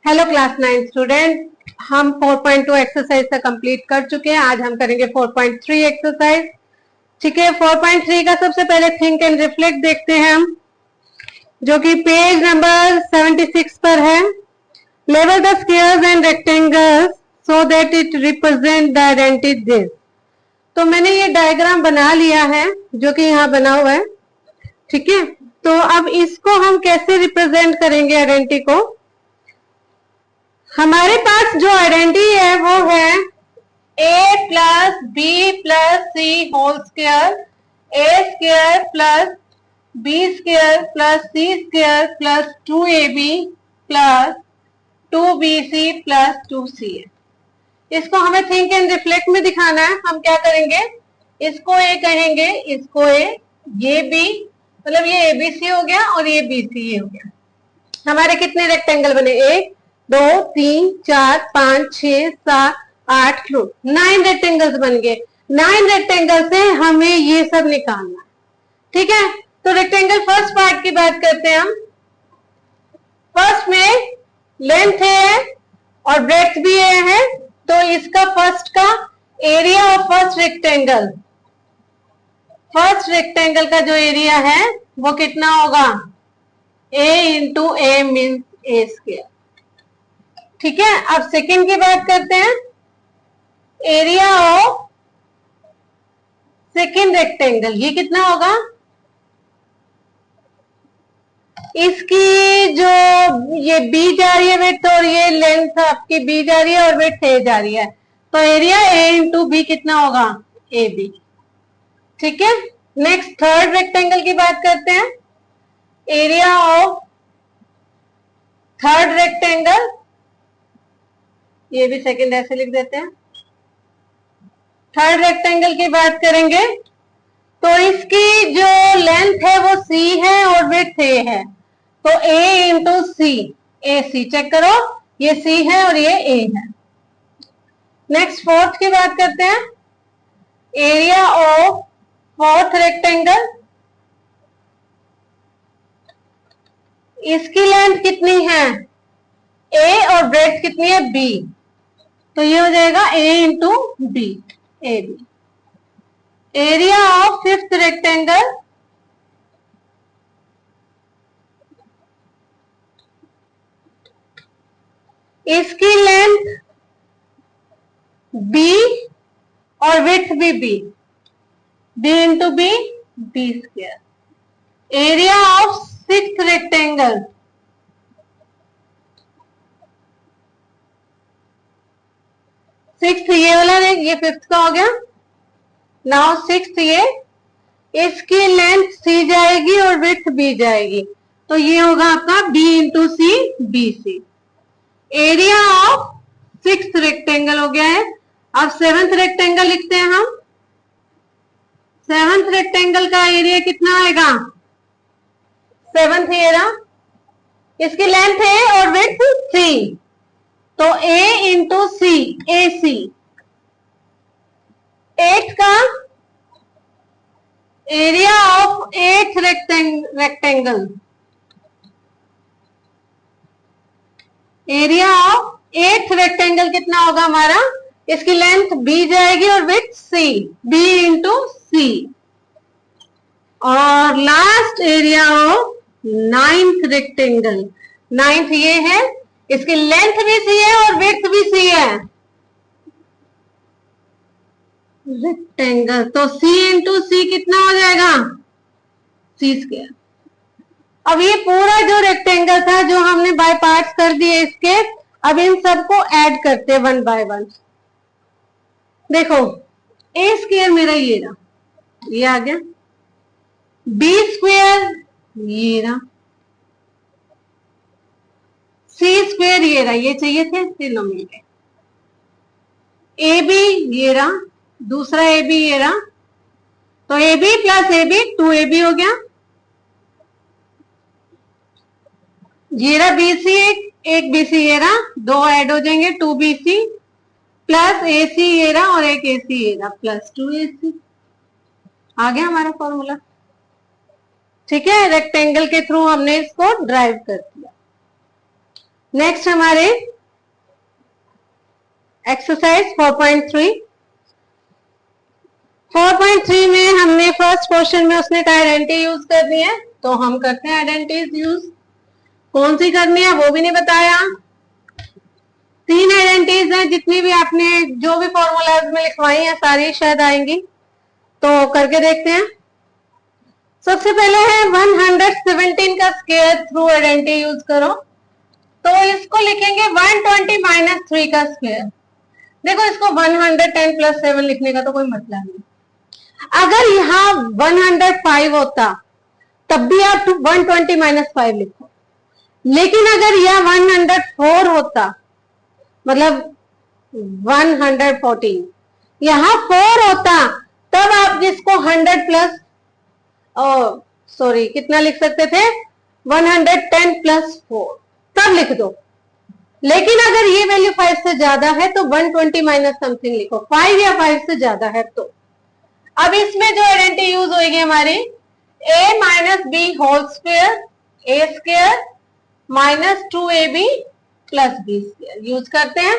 Hello class 9 student, हम 4.2 exercise तक complete कर चुके हैं। आज हम करेंगे 4.3 एक्सरसाइज। ठीक है, 4.3 का सबसे पहले थिंक एंड रिफ्लेक्ट देखते हैं हम, जो कि पेज नंबर 76 पर है। Level the squares and rectangles so that it represent the identity this. तो मैंने ये डायग्राम बना लिया है जो कि यहाँ बना हुआ है। ठीक है, तो अब इसको हम कैसे रिप्रेजेंट करेंगे आइडेंटिटी को। हमारे पास जो आइडेंटिटी है वो है a plus B plus C whole square, A square plus B square plus C square plus 2ab plus 2bc plus 2ca। इसको हमें थिंक एंड रिफ्लेक्ट में दिखाना है। हम क्या करेंगे, इसको a कहेंगे, इसको a, ये b, मतलब ये abc हो गया और ये bca हो गया। हमारे कितने रेक्टेंगल बने, 1 2 3 4 5 6 7 8 9 रेक्टेंगल्स बन गए। 9 रेक्टेंगल से हमें ये सब निकालना है। ठीक है, तो रेक्टेंगल फर्स्ट पार्ट की बात करते हैं हम। फर्स्ट में लेंथ है और ब्रेड्थ भी है, तो इसका फर्स्ट का एरिया ऑफ फर्स्ट रेक्टेंगल का जो एरिया है वो कितना होगा, a into A means A square. ठीक है, अब सेकंड की बात करते हैं। एरिया ऑफ सेकंड रेक्टेंगल ये कितना होगा, इसकी जो ये b जा रही है विड्थ और ये लेंथ आपकी b जा रही है और विड्थ a जा रही है, तो एरिया a इंटू बी कितना होगा, ए बी। ठीक है, नेक्स्ट थर्ड रेक्टेंगल की बात करते हैं। एरिया ऑफ थर्ड रेक्टेंगल, ये भी सेकंड ऐसे लिख देते हैं। थर्ड रेक्टेंगल की बात करेंगे तो इसकी जो लेंथ है वो c है और विड्थ a है, तो a into C, A C check करो, ये c है और ये a है। नेक्स्ट फोर्थ की बात करते हैं। एरिया ऑफ फोर्थ रेक्टेंगल, इसकी लेंथ कितनी है a और ब्रेड्थ कितनी है b, तो ये हो जाएगा a into B, A B. Area of fifth rectangle, इसकी लेंथ b और विड्थ भी b into B, B square. Area of sixth rectangle, sixth ये वाला, ये फिफ्थ का हो गया। नाउ सिक्स्थ ये, इसकी लेंथ c जाएगी और विड्थ b जाएगी, तो ये होगा आपका b into C, B C. Area of sixth rectangle हो गया है। अब सेवंथ रेक्टेंगल लिखते हैं हम। सेवंथ रेक्टेंगल का एरिया कितना आएगा, सेवंथ एरिया, इसकी लेंथ है और विड्थ c, तो a into C, A C. Eighth का area of eighth rectangle, area of eighth rectangle कितना होगा हमारा, इसकी लेंथ b जाएगी और width c, b into C. और last area of ninth rectangle, ninth ये है, इसकी लेंथ भी c है और विड्थ भी c है रेक्टेंगल, तो c इंटू सी कितना हो जाएगा, सी स्क्वायर। अब ये पूरा जो रेक्टेंगल था जो हमने बाय पार्ट्स कर दिए इसके, अब इन सबको ऐड करते हैं वन बाय वन। देखो ए स्क्वायर मेरा ये रहा, ये आ गया, बी स्क्वायर ये रहा, सी स्क्वायर ये रहा, ये चाहिए थे तीनों मिल गए। ए बी ये रहा, दूसरा ए बी ये रहा, तो A B plus A B 2ab हो गया। ये रहा बीसी, एक बीसी ये रहा, दो ऐड हो जाएंगे 2bc प्लस ac ये रहा और एक ac ये रहा प्लस 2ac। आ गया हमारा फॉर्मूला। ठीक है, रेक्टेंगल के थ्रू हमने इसको ड्राइव कर दिया। नेक्स्ट हमारे एक्सरसाइज 4.3। 4.3 में हमने फर्स्ट क्वेश्चन में उसने आइडेंटिटी यूज करनी है, तो हम करते हैं आइडेंटिटीज यूज। कौन सी करनी है वो भी नहीं बताया। 3 आइडेंटिटीज हैं, जितनी भी आपने जो भी फॉर्मूलाज में लिखवाई हैं सारी शायद आएंगी, तो करके देखते हैं। सबसे पहले है 117 का स्क्वायर थ्रू आइडेंटिटी यूज करो, तो इसको लिखेंगे 120 माइनस 3 का स्क्वायर। देखो इसको 110 प्लस 7 लिखने का तो कोई मतलब नहीं। अगर यहाँ 105 होता तब भी आप 120 माइनस 5 लिखो, लेकिन अगर यह 104 होता, मतलब 114, यहां 4 होता, तब आप इसको 100 प्लस सॉरी कितना लिख सकते थे, 110 प्लस 4 तब लिख दो। लेकिन अगर ये वैल्यू 5 से ज्यादा है तो 120 माइनस समथिंग लिखो, 5 या 5 से ज्यादा है तो। अब इसमें जो आइडेंटिटी यूज होगी हमारी a minus B whole square, A square minus 2ab plus B square use करते हैं।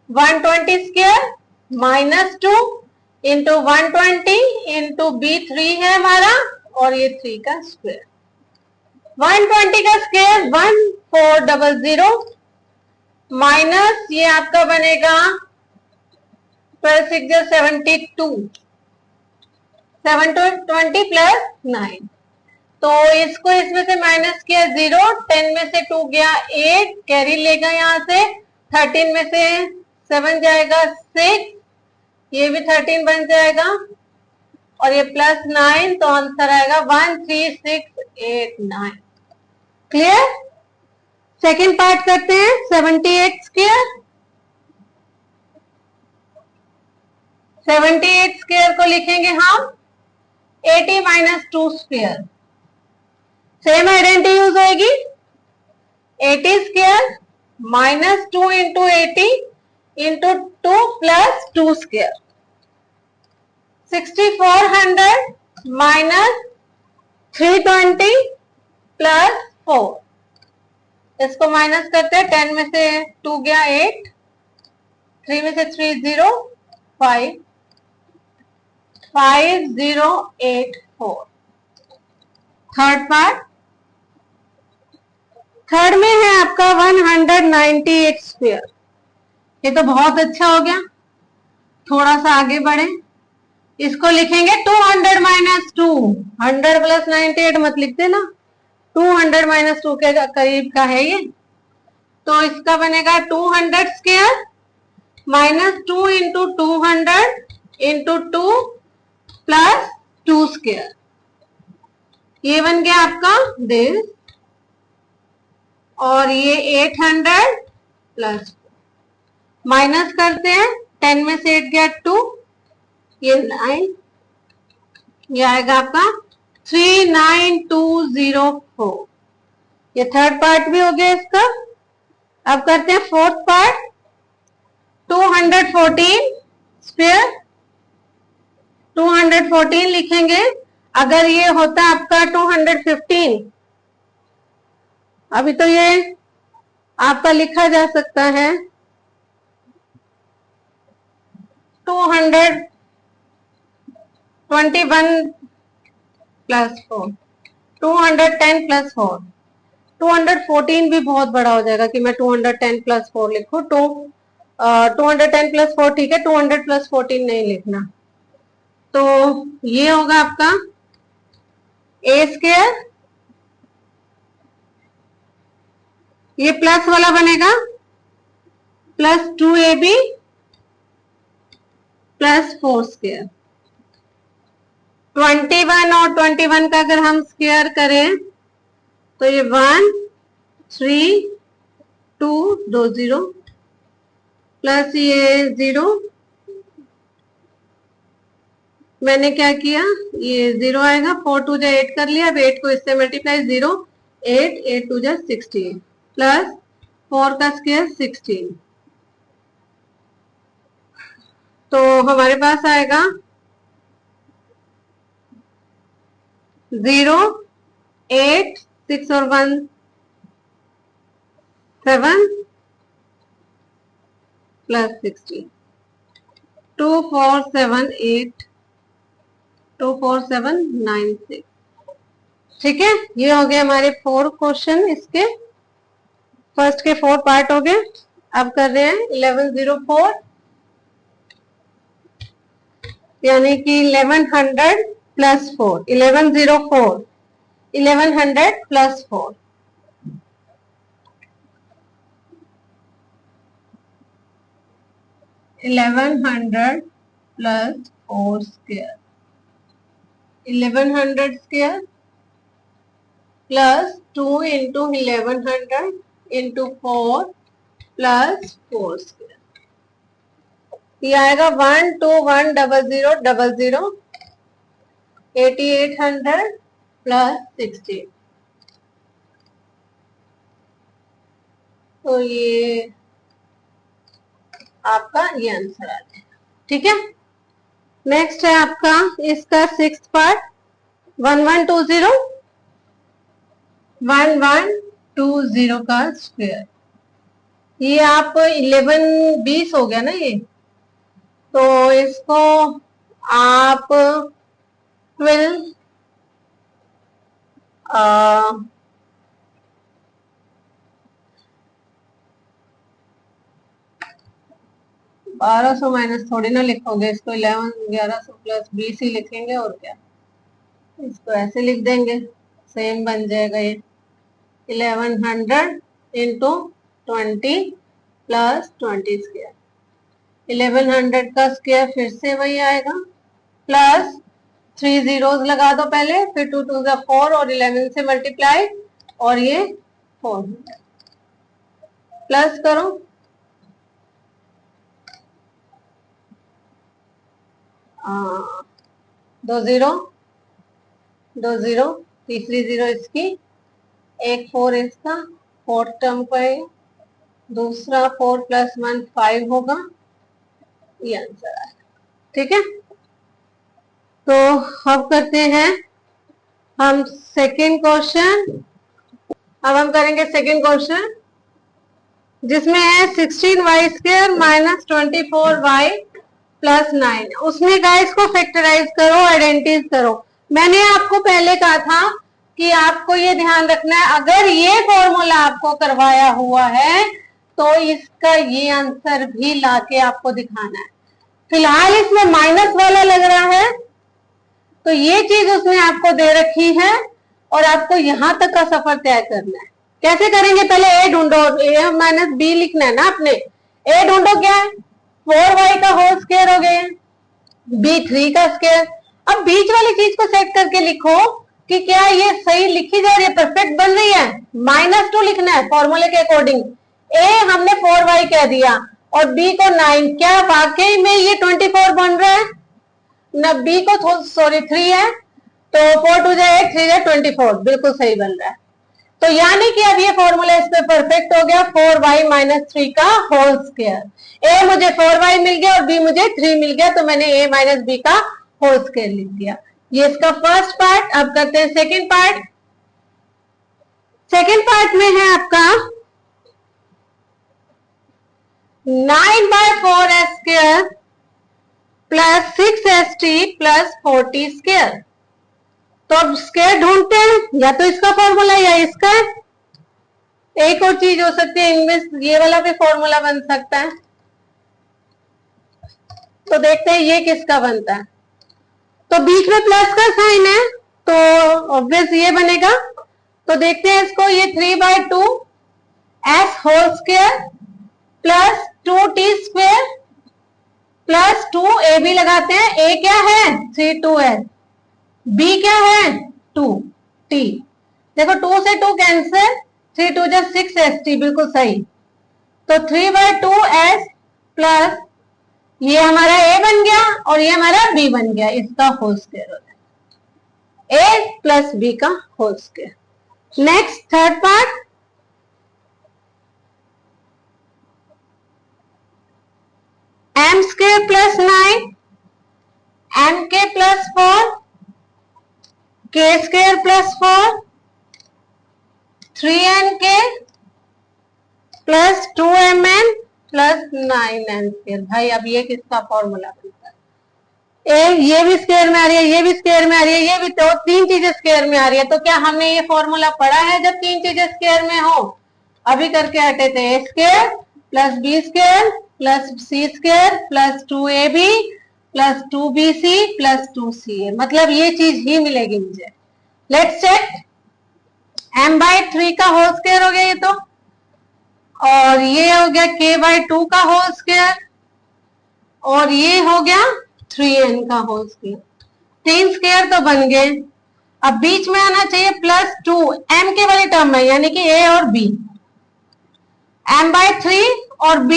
120 square minus 2 into 120 into B 3 है हमारा, और ये 3 का स्क्वायर। 120 का स्क्वायर 1400 माइनस ये आपका बनेगा 72 720 प्लस 9, तो इसको इसमें से माइनस किया 0, 10 में से 2 गया 8, कैरी लेगा यहाँ से, 13 में से 7 जाएगा 6, ये भी 13 बन जाएगा, और ये प्लस 9, तो आंसर आएगा 13689। क्लियर। सेकेंड पार्ट करते हैं 78 स्क्वायर। 78 स्क्वायर को लिखेंगे हम 80 minus 2 square. Same identity use होगी, 80 square minus 2 into 80 into 2 plus 2 square. 6400 minus 320 plus 4, इसको माइनस करते हैं, 10 में से 2 गया 8, 3 में से 3 0, 5 5084। थर्ड पार्ट, थर्ड में है आपका 198 स्क्वायर। ये तो बहुत अच्छा हो गया, थोड़ा सा आगे बढ़े, इसको लिखेंगे 200 माइनस 2, 100 प्लस 98 मत लिख देना, 200 माइनस 2 के करीब का है ये, तो इसका बनेगा 200 square minus 2 into 200 into 2 plus 2 square, ये बन गया आपका दिस, और ये 800 प्लस माइनस करते हैं, 10 में से 8 गया 2, ये 9, ये आएगा आपका 39204। ये थर्ड पार्ट भी हो गया इसका। अब करते हैं फोर्थ पार्ट, 214 स्क्वायर। 214 लिखेंगे, अगर ये होता आपका 215, अभी तो ये आपका लिखा जा सकता है 221 प्लस 4, 210 प्लस 4, 214 भी बहुत बड़ा हो जाएगा कि मैं 210 प्लस 4 लिखूं, तो 210 प्लस 4 ठीक है, 200 प्लस 14 नहीं लिखना। तो ये होगा आपका ए स्क्वायर, ये प्लस वाला बनेगा प्लस 2ab प्लस 4 स्क्वायर। 21 और 21 का अगर हम स्क्वायर करें तो ये 1 3 2 2 0 प्लस ये 0, मैंने क्या किया, ये 0 आएगा, 4 2 जा 8 कर लिया, अब 8 को इससे मल्टीप्लाई 0, 8 8 2 जा 16 प्लस 4 का स्क्वायर 16, तो हमारे पास आएगा 0 8 6 और 1 7 प्लस 16, 2 4 7 8, 2 4 7 9 6। ठीक है, ये हो गए हमारे 4 क्वेश्चन, इसके फर्स्ट के 4 पार्ट हो गए। अब कर रहे हैं 1104, यानी कि 1100 plus 4, 1104, 1100 plus 4, 1100 plus 4 square, 1100 square plus 2 into 1100 into 4 plus 4 square, ये आएगा 1210000, 8800 प्लस 16। तो ये आपका ये आंसर आ जाएगा। ठीक है, नेक्स्ट है आपका इसका 6th पार्ट, 1120, 1120 का स्क्वायर। ये आप 11 20 हो गया ना ये, तो इसको आप 12 1200 माइनस थोड़ी ना लिखोगे इसको, 1100 प्लस 20 ही लिखेंगे, और क्या, इसको ऐसे लिख देंगे, सेम बन जाएगा ये 1100 इंटू 20 प्लस 20 स्क्वायर, 1100 का स्क्वायर फिर से वही आएगा, प्लस 3 जीरोस लगा दो पहले, फिर 2 2 4 और 11 से मल्टीप्लाई, और ये 4 प्लस करो, दो जीरो, तीसरी जीरो इसकी, एक 4 इसका, 4th टर्म पर दूसरा 4 प्लस 1 5 होगा, ये आंसर आएगा। ठीक है, तो अब करते हैं हम सेकेंड क्वेश्चन। अब हम करेंगे सेकेंड क्वेश्चन, जिसमें है 16y square minus 24y plus 9। उसमें गाइस को फैक्टराइज करो, आइडेंटिटीज करो। मैंने आपको पहले कहा था कि आपको ये ध्यान रखना है, अगर ये फॉर्मूला आपको करवाया हुआ है तो इसका ये आंसर भी लाके आपको दिखाना है। फिलहाल इसमें माइनस वाला लग रहा है, तो ये चीज उसने आपको दे रखी है और आपको यहां तक का सफर तय करना है। कैसे करेंगे, पहले ए ढूंढो, ए माइनस बी लिखना है ना आपने। ए ढूंढो क्या है, 4y का होल स्क्वायर हो गया, बी 3 का स्क्वायर। अब बीच वाली चीज को सेट करके लिखो कि क्या ये सही लिखी जा रही है, परफेक्ट बन रही है। -2 लिखना है फॉर्मूले के अकॉर्डिंग। ए हमने 4y कह दिया और बी को 9, क्या वाकई में ये 24 बन रहा है ना। बी को सॉरी 3 है, तो 4 2 8, 3 24, बिल्कुल सही बन रहा है। तो यानी कि अब ये फॉर्मूला इस पे परफेक्ट हो गया, 4y माइनस 3 का होल स्क्वायर। ए मुझे 4y मिल गया और बी मुझे 3 मिल गया, तो मैंने a माइनस बी का होल स्क्वायर लिख दिया। ये इसका फर्स्ट पार्ट। अब करते हैं सेकेंड पार्ट। सेकेंड पार्ट में है आपका 9/4 square plus 6st plus 40 square. तो अब स्क्वायर ढूंढते हैं, या तो इसका फॉर्मूला या इसका। एक और चीज हो सकती है, इनमें ये वाला भी फॉर्मूला बन सकता है। तो देखते हैं ये किसका बनता है। तो बीच में प्लस का साइन है, तो ऑब्वियस ये बनेगा। तो देखते हैं इसको, ये 3/2 s whole square plus 2t square plus 2 a भी लगाते हैं। a क्या है 3 2 है, b क्या है 2 t। देखो 2 से 2 कैंसिल, 3 2 जा 6st, बिल्कुल सही। तो 3/2 s प्लस ये हमारा a बन गया और ये हमारा b बन गया, इसका होल स्क्वायर हो जाएगा, a प्लस b का whole square. Next third part, m square plus 9, mk plus 4, k square plus 4, 3nk plus 2mn plus 9n square. भाई अब ये किसका फॉर्मूला बनता है? ये भी स्क्वायर में आ रही है, ये भी स्क्वायर में आ रही है, ये भी, तो तीन चीजें स्क्वायर में आ रही है। तो क्या हमने ये फॉर्मूला पढ़ा है जब तीन चीजें स्क्वायर में हो? अभी करके हटे थे, A square plus B square plus C square plus 2ab plus 2bc plus 2ca, मतलब ये चीज ही मिलेगी मुझे। लेट्स चेक, m/3 का होल स्क्वायर हो गया ये तो, और ये हो गया k/2 का होल स्क्वायर, और ये हो गया 3n का होल स्क्वायर। तीन स्क्वायर तो बन गए। अब बीच में आना चाहिए प्लस 2 m के वाली टर्म में, यानी कि a और b, m/3 और b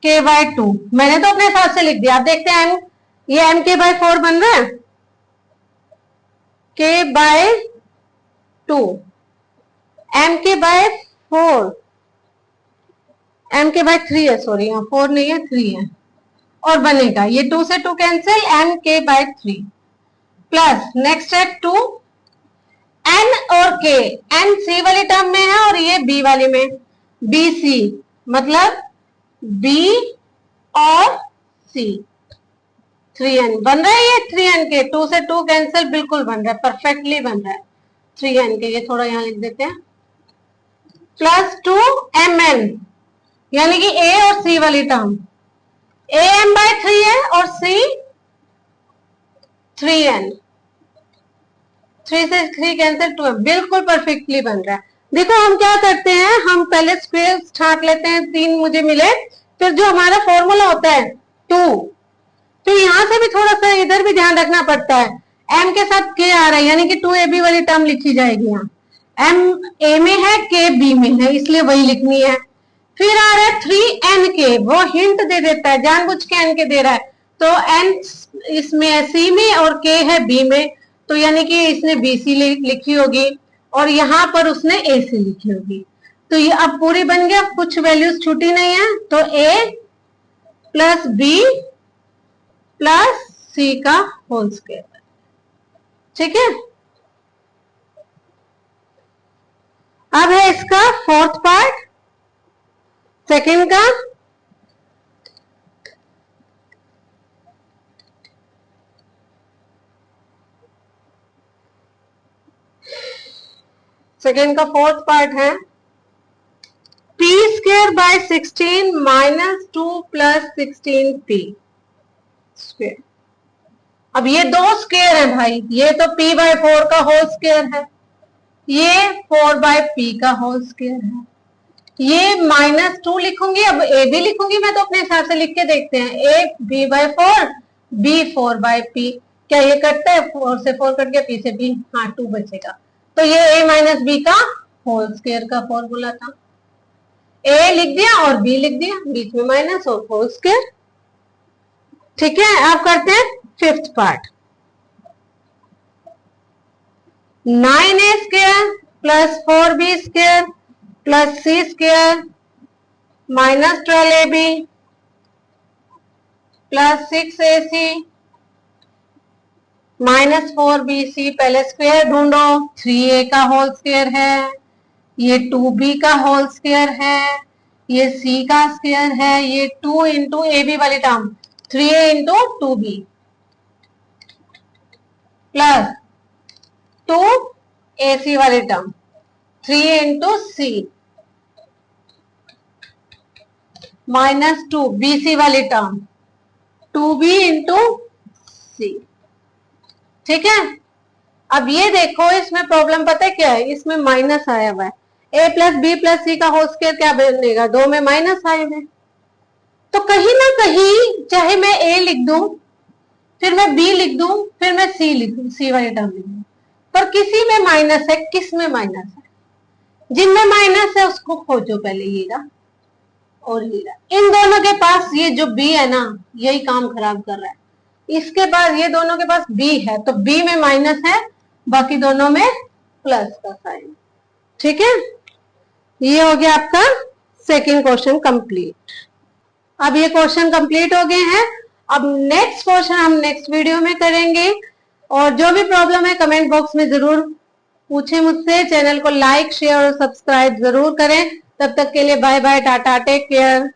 k/2। मैंने तो अपने हिसाब से लिख दिया। आप देखते हैं m, ये m k/4 बन रहा है, k/2 m k/4, m k/3 है, सॉरी यहाँ 4 नहीं है 3 है, और बनेगा ये 2 से 2 cancel, m k/3 plus next है 2 n और k, n c वाली टर्म में है और ये b वाली में, bc मतलब b और c, 3n बन रहा है। ये 3n के 2 से 2 कैंसिल, बिल्कुल बन रहा है, परफेक्टली बन रहा है 3n के। ये थोड़ा यहां लिख देते हैं, प्लस 2mn यानी कि a और c वाली टर्म, a m/3 है और c 3n, 3 से 3 कैंसिल 2, बिल्कुल परफेक्टली बन रहा है। देखो हम क्या करते हैं, हम पहले स्क्वायर छांट लेते हैं, 3 मुझे मिले, फिर जो हमारा फॉर्मूला होता है 2, तो यहां से भी थोड़ा सा इधर भी ध्यान रखना पड़ता है। m के साथ k आ रहा है, यानी कि 2ab वाली टर्म लिखी जाएगी। यहाँ m a में है, k b में है, इसलिए वही लिखनी है। फिर आ रहा है 3nk, वो हिंट दे देता है, जानबूझ के n के दे रहा है, तो n इसमें है c में और k है b में, तो यानी कि इसने bc लिखी होगी और यहाँ पर उसने ac लिखी होगी। तो ये अब पूरी बन गया, कुछ वैल्यूज छूटी नहीं है, तो a plus b plus c का होल स्क्वायर, ठीक है। अब है इसका फोर्थ पार्ट, सेकंड का। सेकंड का फोर्थ पार्ट है p square by 16 minus 2 plus 16p square. अब ये दो स्क्वायर है भाई, ये तो p/4 का होल स्क्वायर है, ये 4/p का होल स्क्वायर है, ये -2 लिखूंगी, अब a भी लिखूंगी मैं, तो अपने हिसाब से लिख के देखते हैं, a b/4 b 4/p, क्या ये कटता है? 4 से 4 कट गया, p से b, हाँ 2 बचेगा। तो ये a माइनस b का होल स्क्वायर का फॉर्मूला था। a लिख दिया और b लिख दिया, बीच में माइनस और होल स्क्वायर, ठीक है। अब करते हैं fifth part, 9a square plus 4b square plus c square minus 12ab plus 6ac minus 4bc। पहले स्क्वायर ढूंढो, 3a का होल स्क्वायर है, ये 2b का होल स्क्वायर है, ये c का स्क्वायर है, ये 2 इंटू ab वाली term 3a into 2b plus 2ac वाली term 3a into c minus 2bc वाली टर्म 2b इंटू c, ठीक है। अब ये देखो, इसमें प्रॉब्लम पता है क्या है, इसमें माइनस आया हुआ है, a प्लस बी प्लस सी का होल स्क्वायर क्या बनेगा, 2 में माइनस आए हुए, तो कहीं ना कहीं चाहे मैं a लिख दूं, फिर मैं b लिख दूं, फिर मैं c लिख दूं, c वाली टर्म लिख दूं, पर किसी में माइनस है, किस में माइनस है? जिनमें माइनस है उसको खोजो पहले, ये और ये, इन दोनों के पास ये जो b है ना, यही काम खराब कर रहा है। इसके पास, ये दोनों के पास b है, तो b में माइनस है, बाकी दोनों में प्लस का साइन, ठीक है। ये हो गया आपका सेकंड क्वेश्चन कंप्लीट। अब ये क्वेश्चन कंप्लीट हो गए हैं। अब नेक्स्ट क्वेश्चन हम नेक्स्ट वीडियो में करेंगे, और जो भी प्रॉब्लम है कमेंट बॉक्स में जरूर पूछें मुझसे। चैनल को लाइक शेयर और सब्सक्राइब जरूर करें तब तक के लिए bye bye, tata, take care.